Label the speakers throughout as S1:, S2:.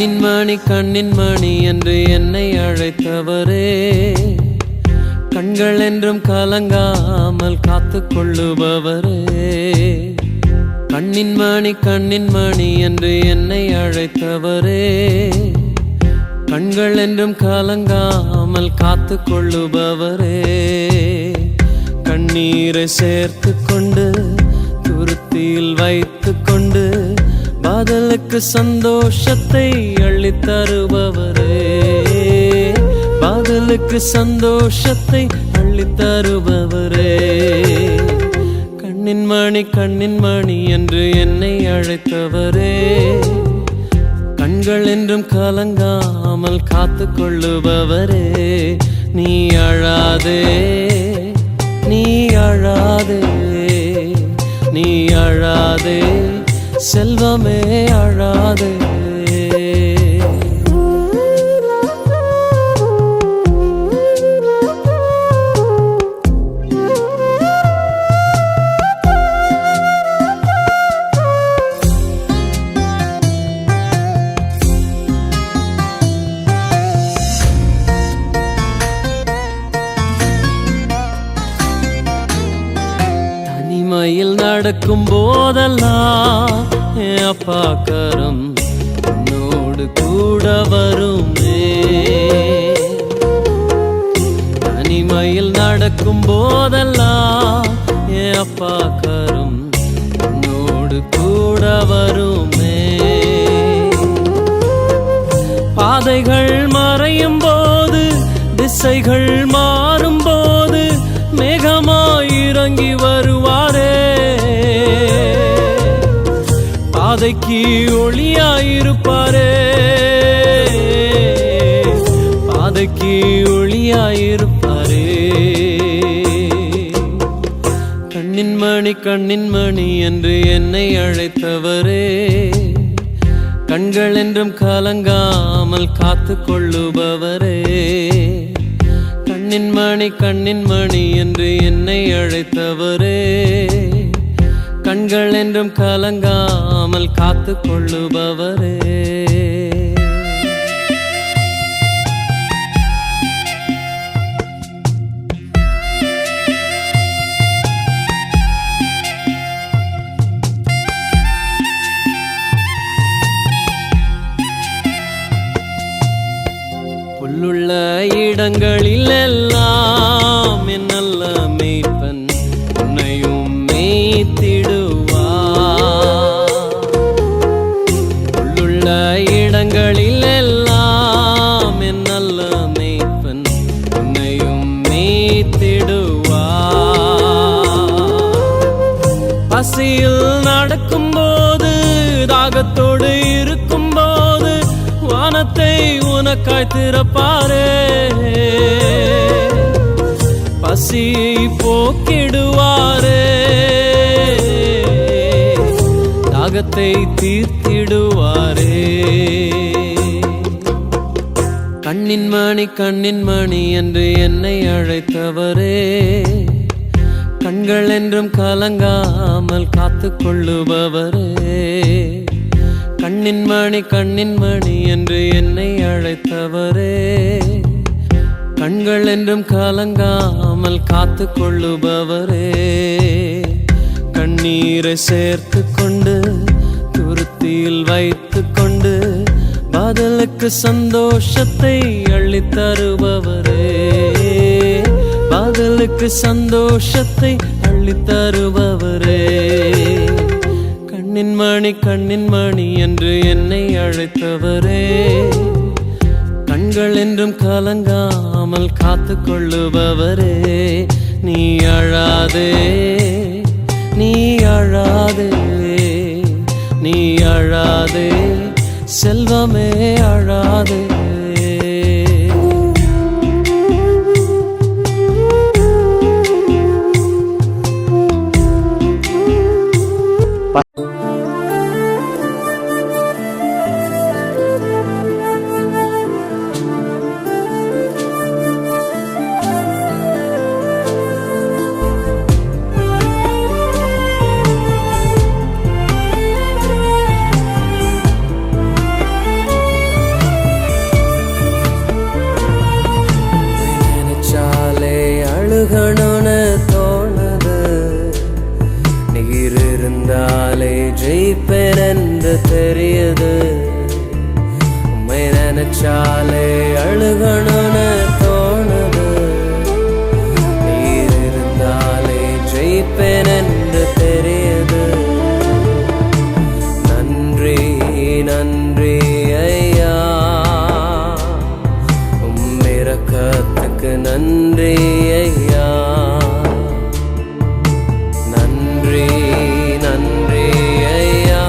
S1: கண்ணின் மணி என்று என்னை அழைத்தவரே, கண்கள் என்றும் கலங்காமல் காத்து கொள்ளுபவரே. கண்ணின் மணி என்று என்னை அழைத்தவரே, கண்கள் என்றும் கலங்காமல் காத்து கொள்ளுபவரே. கண்ணீரை சேர்த்து கொண்டு துருத்தியில் வைத்து கொண்டு பதிலுக்கு சந்தோஷத்தை அள்ளித் தருபவரே, பதிலுக்கு சந்தோஷத்தை அள்ளித் தருபவரே. கண்ணின் மணி என்று என்னை அழைத்தவரே, கண்கள் என்றும் கலங்காமல் காத்து கொள்ளுபவரே. நீ அழாதே, நீ அழாதே, நீ அழாதே, செல்வமே அழாதே. தனிமையில் நடக்கும் போதெல்லாம் என் அப்பா கரம் உன்னோடு கூட வருமே. தனிமையில் நடக்கும் போதெல்லாம் என் அப்பா கரம் உன்னோடு கூட வருமே. பாதைகள் மறையும் போது, திசைகள் மாறும் போது மேகமாய் இறங்கி வருவாரே. பாதைக்கு ஒளியாயிருப்பாரே, பாதைக்கு ஒளியாயிருப்பாரே. கண்ணின் மணி என்று என்னை அழைத்தவரே, கண்கள் என்றும் கலங்காமல் காத்து கொள்ளுபவரே. கண்ணின் மணி என்று என்னை அழைத்தவரே, கண்கள் என்றும் கலங்காமல் காத்து கொள்ளுபவரே. புல்லுள்ள இடங்களில் எல்லாம் என் நல்ல மேய்ப்பன் உன்னையும் மேய்த்திடுவார். புல்லுள்ள இடங்களில் எல்லாம் என் நல்ல மேய்ப்பன் உன்னையும் மேய்த்திடுவார். பசியில் நடக்கும்போது, தாகத்தோடு இருக்கும்போது வானத்தை உனக்காய் திறப்பாரே. பசியை போக்கிடுவாரே, தாகத்தை தீர்த்திடுவாரே. கண்ணின் மணி என்று என்னை அழைத்தவரே, கண்கள் என்றும் கலங்காமல் காத்து கொள்ளுபவரே. கண்ணின் மணி என்று என்னை அழைத்தவரே, கண்கள் என்றும் கலங்காமல் காத்து கொள்ளுபவரே. கண்ணீரை சேர்த்து கொண்டு துருத்தியில் வைத்து கொண்டு பதிலுக்கு சந்தோஷத்தை அள்ளித் தருபவரே, பதிலுக்கு சந்தோஷத்தை அள்ளித் தருபவரே. கண்ணின் மணி என்று என்னை அழைத்தவரே, கண்கள் என்றும் கலங்காமல் காத்து கொள்ளுபவரே. நீ அழாதே, நீ அழாதே, நீ அழாதே, செல்வமே அழாதே. அழுகணும்னு தோணுது. நீர் இருந்தாலே ஜெயிப்பேன் என்று தெரியுது. உம்மை நினைச்சாலே அழுகணும்னு தோணுது. நீர் இருந்தாலே ஜெயிப்பேன் என்று தெரியுது. நன்றி நன்றி ஐயா, உம் இரக்கத்துக்கு நன்றி ஐயா. நன்றி நன்றி ஐயா,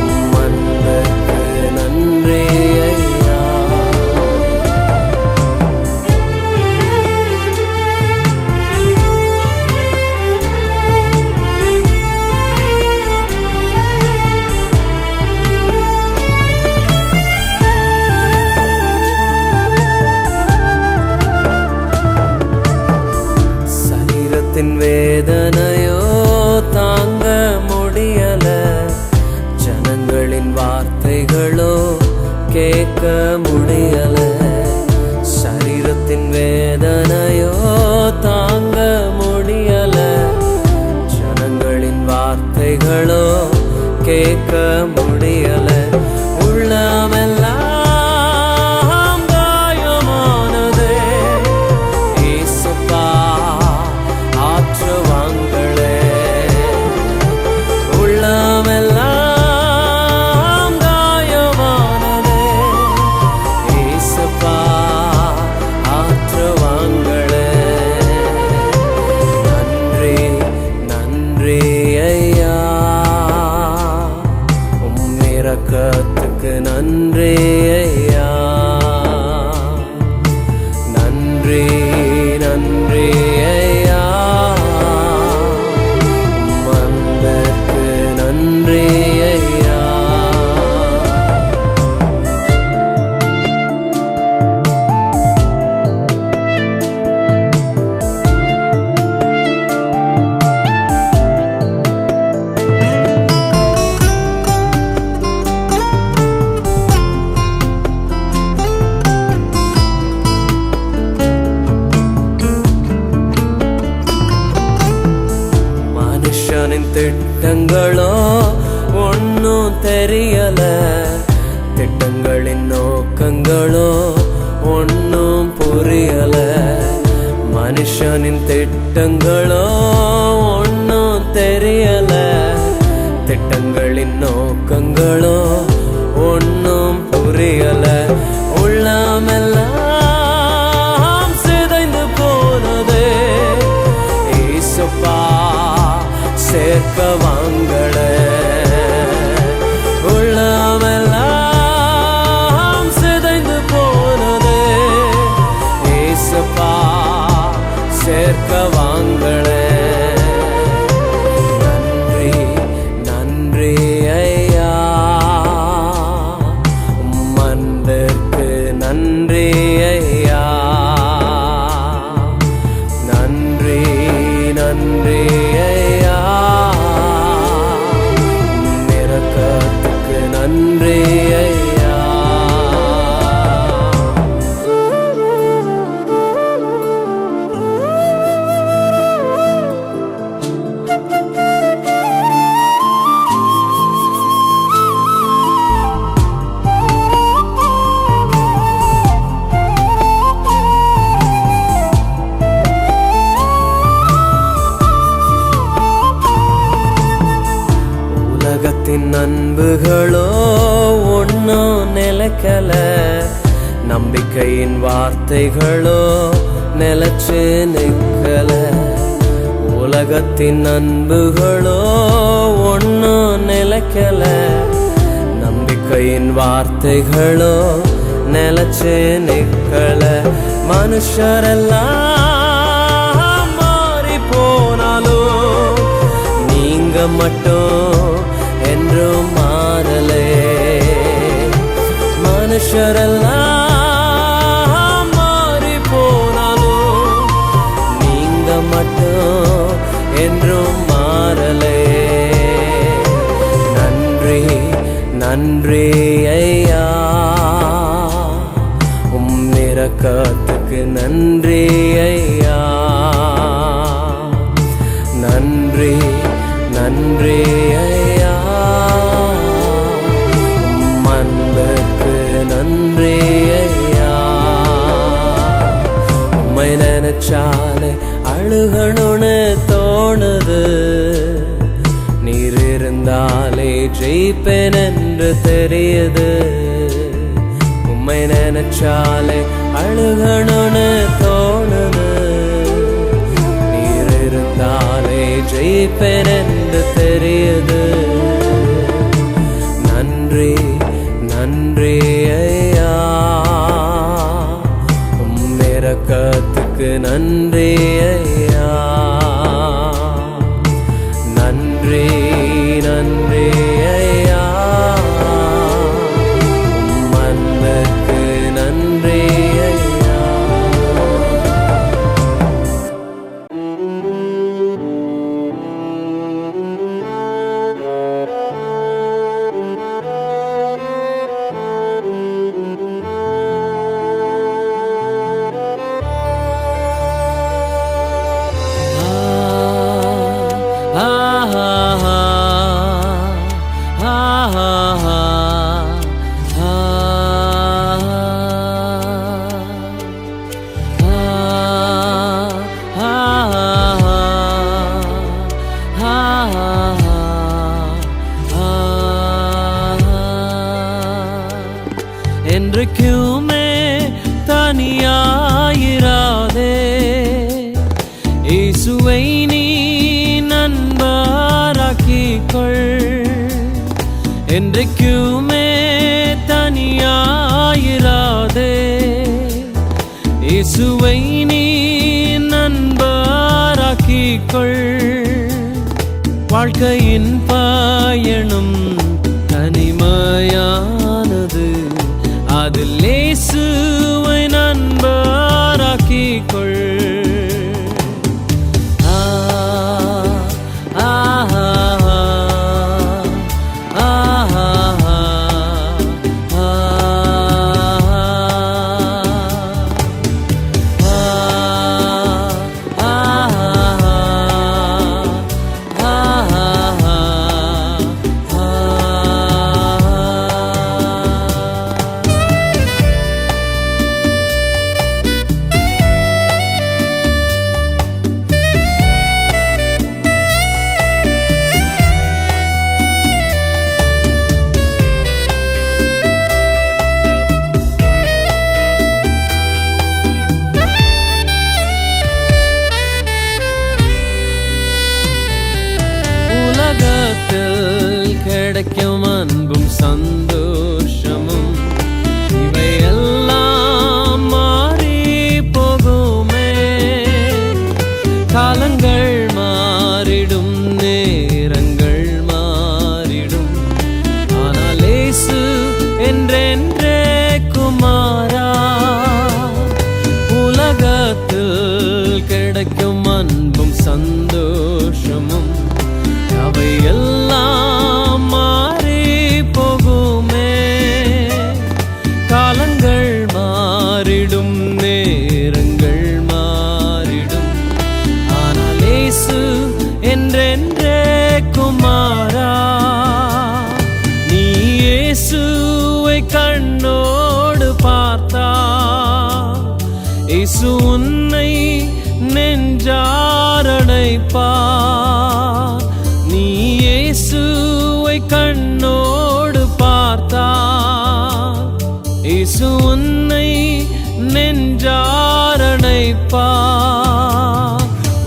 S1: உம் அன்புக்கு நன்றி ஐயா. வேதனையோ தாங்க முடியல, ஜனங்களின் வார்த்தைகளோ கேட்க முடியல. சரீரத்தின் வேதனையோ தாங்க முடியல, ஜனங்களின் வார்த்தைகளோ கேட்க முடியல. உள்ளமெல்லாம் இரக்கத்துக்கு நன்றி ஐயா. நன்றி நன்றி ஐயா, உம் அன்புக்கு நன்றி ஐயா. மனுஷனின் திட்டங்களோ ஒன்னும் தெரியல, திட்டங்களின் நோக்கங்களோ ஒன்னும் புரியல. மனுஷனின் திட்டங்களோ ஒன்னும் தெரியல, திட்டங்களின் நோக்கங்களோ ஒன்னும் புரியல. உள்ளமெல்லாம் சிதைந்து போனதே இயேசுப்பா, சேர்க்க வாங்கள. உள்ளமெல்லாம் சிதைந்து போனதே இயேசுப்பா, சேர்க்க வாங்கள. நன்றி நன்றி ஐயா, உம் அன்பிற்கு நன்றி ஐயா. நன்றி நன்றி ஐயா, நன்றி ஐயா. உலகத்தின் அன்புகளோ ஒன்னும் நிலைக்கல, நம்பிக்கையின் வார்த்தைகளோ நிலைச்சு நிற்கல. உலகத்தின் அன்புகளோ ஒன்னும் நிலைக்கல, நம்பிக்கையின் வார்த்தைகளோ நிலைச்சு நிற்கல. மனுஷரெல்லாம் மாறி போனாலும் நீங்க மட்டும் என்றும் மாறலே. மனுஷரெல்லாம் மாறி போனாலும் நீங்க மட்டும் என்றும் மாறலே. நன்றி நன்றி ஐயா, உம் இரக்கத்துக்கு வந்ததுக்கு நன்றி ஐயா, நன்றி நன்றி ஐயா, வந்ததுக்கு நன்றி ஐயா. உம்மை நினைச்சாலே அழுகணும்னு தோணுது, நீர் இருந்தாலே ஜெயிப்பேன் என்று தெரியுது. உம்மை நினைச்சாலே அழுகணும்னு தோணுது, நீர் இருந்தாலே ஜெயிப்பேன் என்று தெரியுது. நன்றி நன்றி ஐயா, உம் இரக்கத்துக்கு நன்றி ஐயா, நன்றி நன்றி ஐயா, உம் அன்புக்கு நன்றி ஐயா. என்றைக்குமே தனியாயிராதே, இயேசுவை நீ நண்பராக்கிக்கொள். என்றைக்குமே தனியாயிராதே, இயேசுவை நீ நண்பராக்கிக்கொள். வாழ்க்கையின் பயணம் தனிமையானது, அதில் இயேசுவை நண்பராக்கிக்கொள். கிடைக்கும் அன்பும் சந்தோஷமும் இவையெல்லாம் மாறி போகுமே. காலங்கள் மாறிடும், நேரங்கள் மாறிடும், ஆனால் இயேசு என்றென்றே குமாரா. உலகத்தில் கிடைக்கும் அன்பும் சந்தோஷமும் அவையெல்லாம் மாறி போகுமே. காலங்கள் மாறிடும், நேரங்கள் மாறிடும், ஆனால் இயேசு என்றென்றே குமாரா. நீ இயேசுவை கண்ணோடு பார்த்தா, இயேசு உன்னை நெஞ்சாரடைப்பார். நீ இயேசுவை கண்ணோடு பார்த்தா, இயேசு உன்னை நெஞ்சாரடைப்பார்.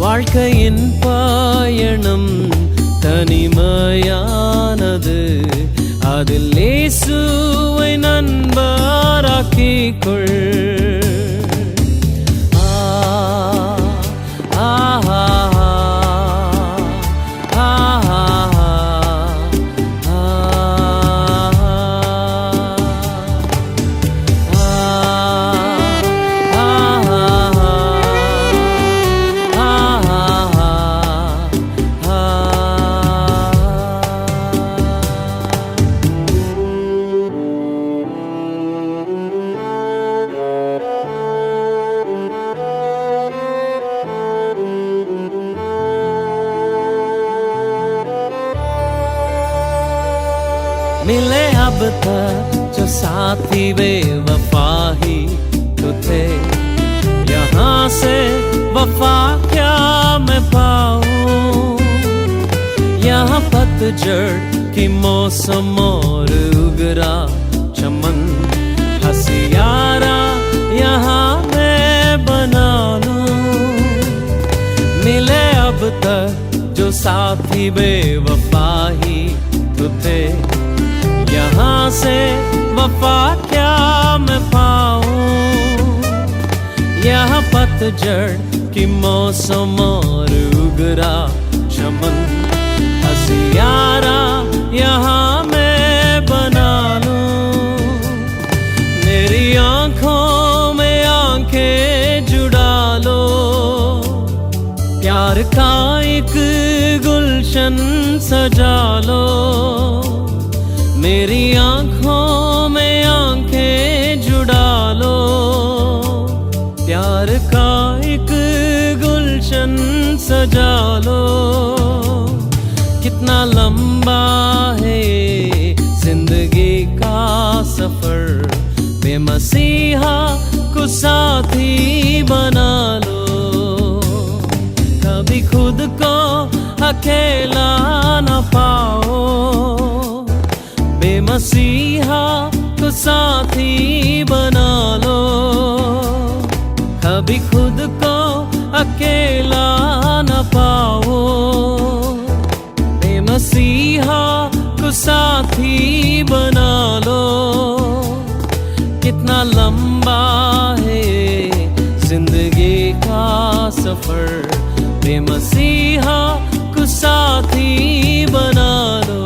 S1: வாழ்க்கையின் பயணம் தனிமையானது, அதில் இயேசுவை நண்பராக்கிக்கொள். मिले अब तक जो साथी बेवफा ही तो थे, यहाँ से वफा क्या मैं पाऊं। यहाँ पतझड़ की मौसम और उगरा चमन, हसियारा यहाँ मैं बना लूं। मिले अब तक जो साथी बेवफा ही तो थे, यहाँ से वफा क्या मैं पाऊं। यहाँ पतझड़ की मौसम और उगरा चमन, हसियारा यहाँ मैं बना लूं। मेरी आंखों में आंखें जुड़ा लो, प्यार का एक गुलशन सजा लो। मेरी आंखों में आंखें जुड़ा लो, प्यार का एक गुलशन सजा लो। कितना लंबा है जिंदगी का सफर, बेमसीहा को साथी बना लो। कभी खुद को अकेला न पाओ, बेमसीहा को साथी बना लो। कभी खुद को अकेला न पाओ, बेमसीहा को साथी बना लो। कितना लंबा है जिंदगी का सफर, बेमसीहा को साथी बना लो।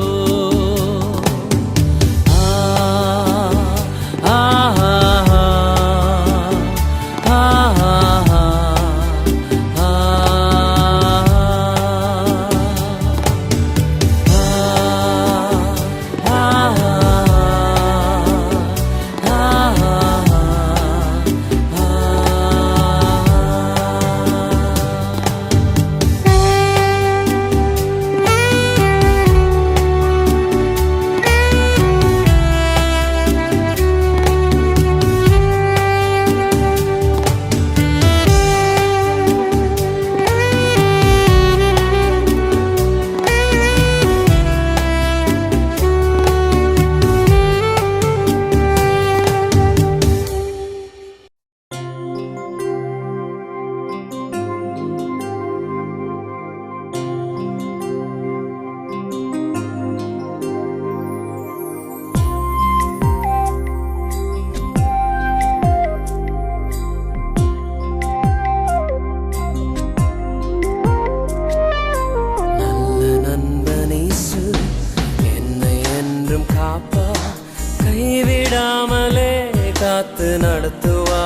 S1: கைவிடாமலே காத்து நடத்துவா,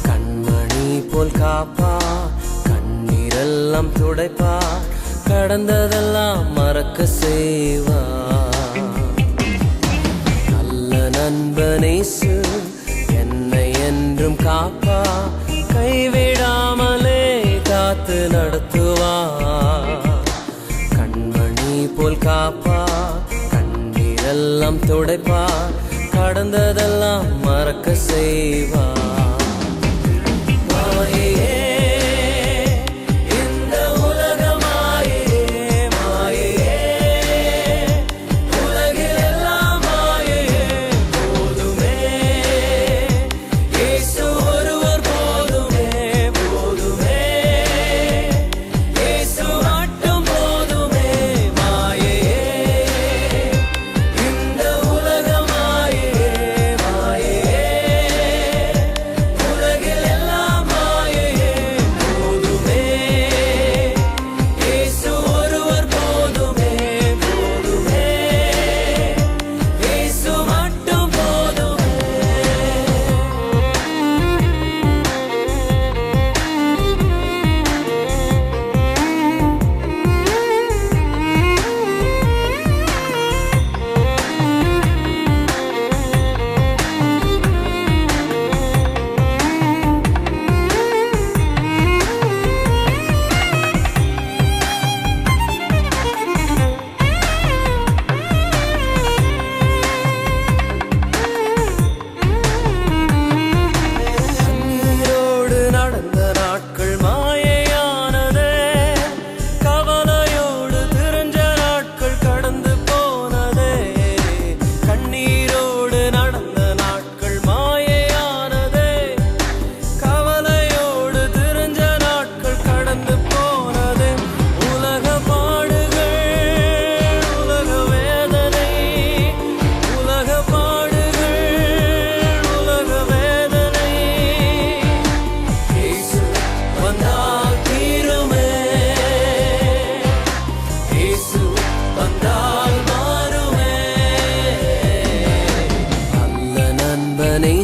S1: கண்மணி போல் காப்பா, கண்ணீரெல்லாம் துடைப்பா, கடந்ததெல்லாம் மறக்க செய்வா. நல்ல நண்பனேசு என்னை என்றும் காப்பா, கைவிடாமலே காத்து நடத்துவா, கண்மணி போல் காப்பா, எல்லாம் துடைப்பா, கடந்ததெல்லாம் மறக்க செய்வா. மாயே இந்த உலகமாயே, மாயே உலகில் எல்லாம் மாயே, போதுமே இயேசு ஒருவர் போதுமே, போதுமே இயேசு மட்டும் போதுமே. மாயே இந்த உலகமாயே, மாயே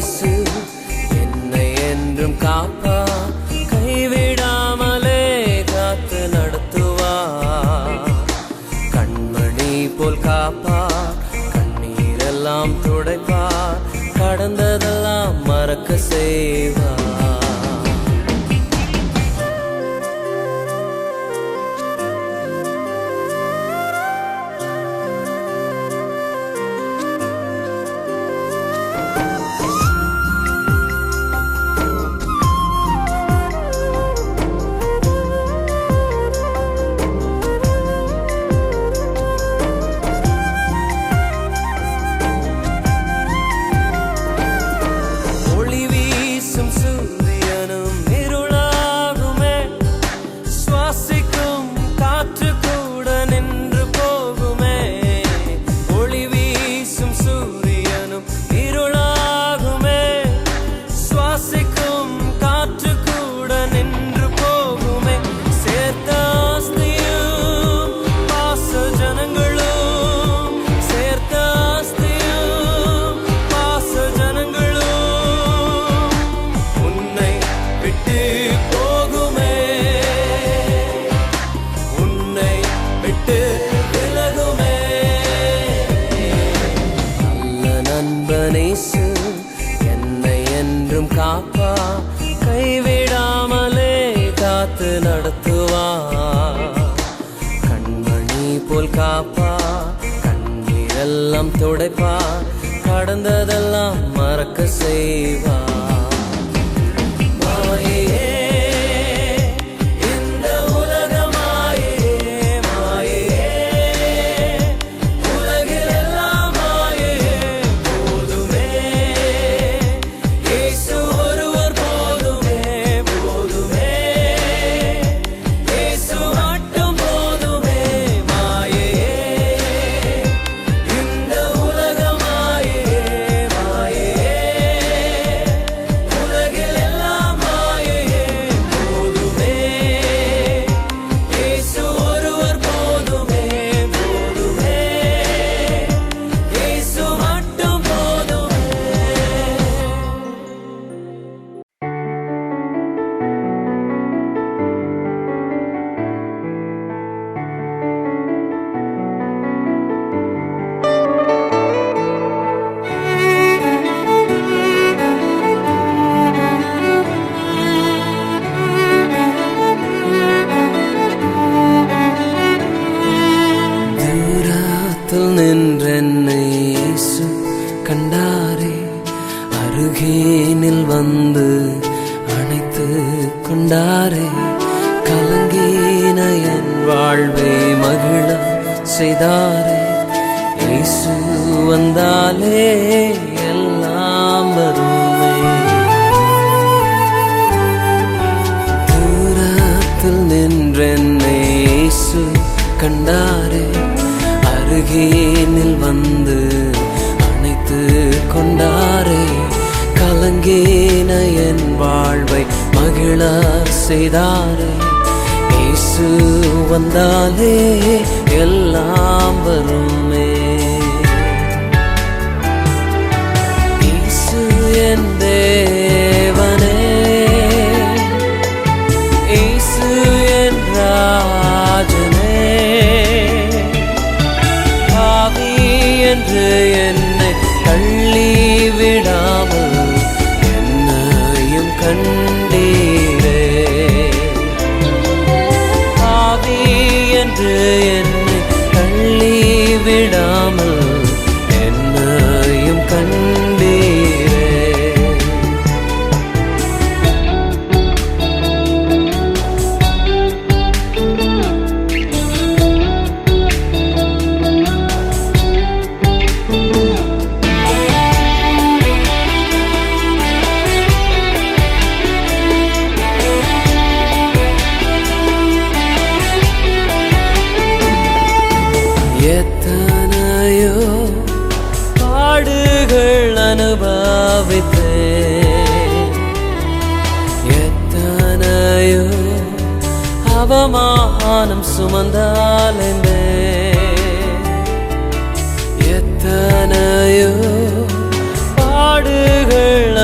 S1: இயேசு என்னை என்றும் காப்பார், கைவிடாமலே காத்து நடத்துவார். கண்மணி போல் காப்பார், கண்ணீரெல்லாம் துடைப்பார், கடந்ததெல்லாம் மறக்க செய்வார். இயேசு என்னை என்றும் காப்பார், கைவிடாமலே காத்து நடத்துவார். கண்மணி போல் காப்பார், கண்ணீரெல்லாம் துடைப்பார், கடந்ததெல்லாம் மறக்க செய்வார். நின்றென்னை இயேசு கண்டாரே, அருகேனில் வந்து அணைத்து கொண்டாரே. கலங்கின என் வாழ்வை மகிழ செய்தாரே. இயேசு வந்தாலே எல்லாம் வருமே. தூரத்தில் நின்றென்னை இயேசு கண்டாரே, அருகேனில் வந்து அணைத்து கொண்டாரே. கலங்கின என் வாழ்வை மகிழ செய்தாரே. இயேசு வந்தாலே எல்லாம் வருமே. இயேசு என் தேவனே, இயேசு என் ராஜனே, என்று என்னை தள்ளி விடாமல் என்னையும் கண்டீரே. ஆவி என்று என்னை தள்ளி விடாமல் என்னையும் கண்டீரே. எத்தனையோ பாடுகள் அனுபவித்தேன், எத்தனையோ அவமானம் சுமந்தாலே, எத்தனையோ பாடுகள்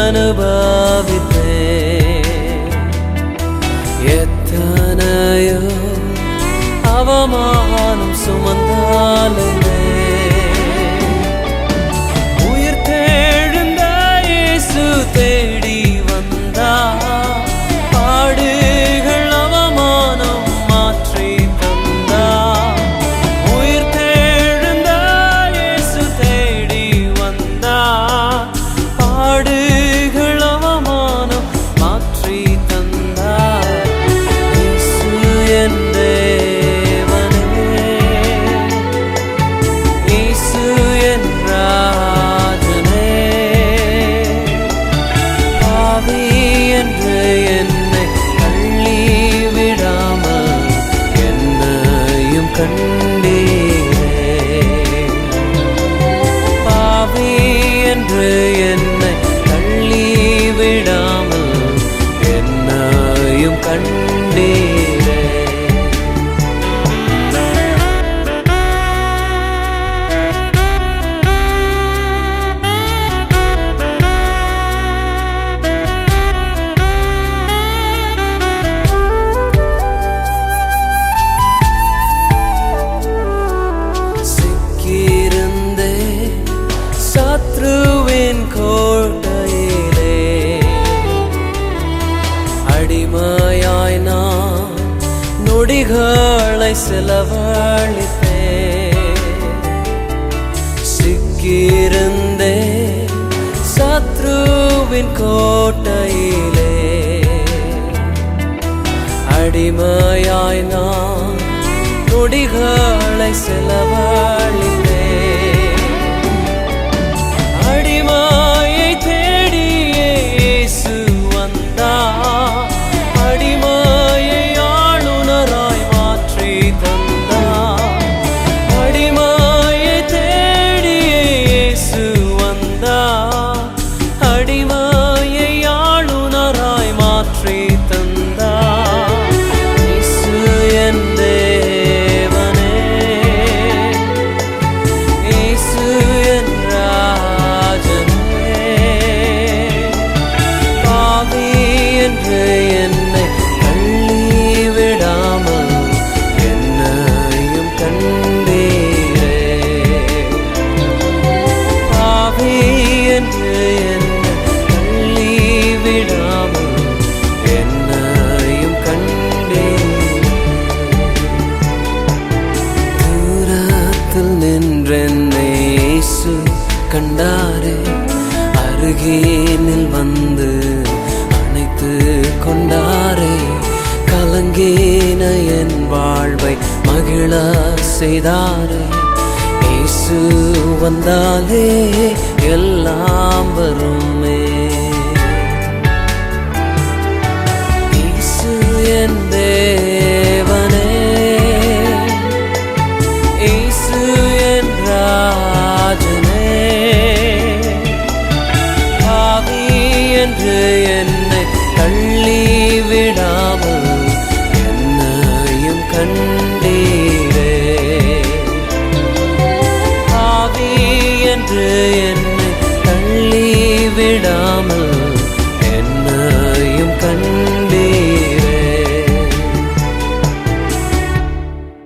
S1: பாவி என்று என்னை தள்ளி விடாமல் என்னையும் கண்டீரே. பாவி என்று என்னை தள்ளி விடாமல் என்னையும் கண்டீரே. சத்ருவின் கோட்டையிலே அடிமையாய் நான் நொடிகளை செலவழித்தேன். சிக்கியிருந்தே சத்ருவின் கோட்டையிலே அடிமையாய் நான் நொடிகளை செலவழித்தேன். அடிமையை தேடியே இயேசு வந்தார். அடிமையை ஆளுநராய் மாற்றி தந்தார். அடிமையை தேடியே இயேசு வந்தார். அடிமையை ஆளுநராய் மாற்றி தந்தார். இயேசு என் தேவனே, இயேசு என் என்று என்னை தள்ளி விடாமல் என்னையும் கண்டீரே. பாவி என்று என்னை தள்ளி விடாமல் என்னையும் கண்டீரே. தூரத்தில் நின்றென்னை இயேசு கண்டாரே. அருகினில் வந்து கொண்டாரே. கலங்கின என் வாழ்வை மகிழ செய்தாரே. இயேசு வந்தாலே எல்லாம் வருமே.